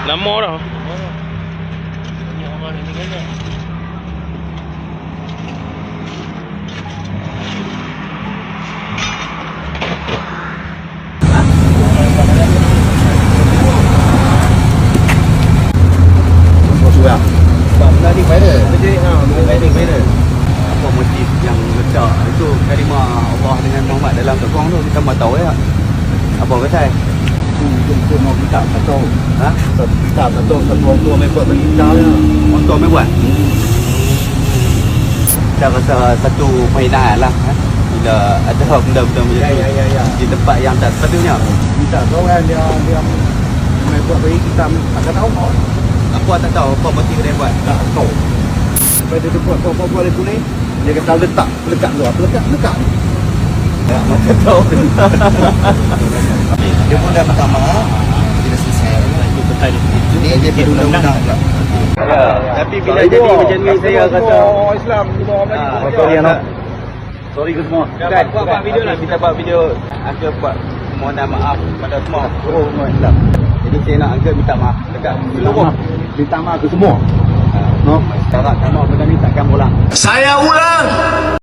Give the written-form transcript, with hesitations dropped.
Lama dah. Wedding viral. Wedding viral. Apa motif yang letak itu kalimah Allah dengan Muhammad dalam tokong tu kita mau tahu ya. Apa pasal? Itu mau kita tak tahu. Ha? Kita tak tahu orang tua memang buat kita ya. Orang tua mai buat. Kita rasa satu perhinaan lah. Bila ada benda-benda macam tu di tempat yang tak sepatutnya. Kita tahu kan dia memang buat bagi kita akan tahu. Apa tak tahu apa motif dia buat. Tak tahu. Sampai dia buat apa-apa lepas ni, dia kata letak lekat. Ya, macam tahu. Dia pun dah minta maaf. Bila selesai itu betul. Ini dia perlu undang-undang pula. Ya, tapi bila jadi macam ni saya rasa Islam semua Melayu. sorry anak. Sorry ke semua. Kan buat video lah, kita buat video Uncle buat mohon maaf kepada semua seluruh Islam. Jadi saya nak Uncle minta maaf dekat seluruh. Minta maaf ke semua. No, sekarang sama benda ni takkan ulang. Saya ulang.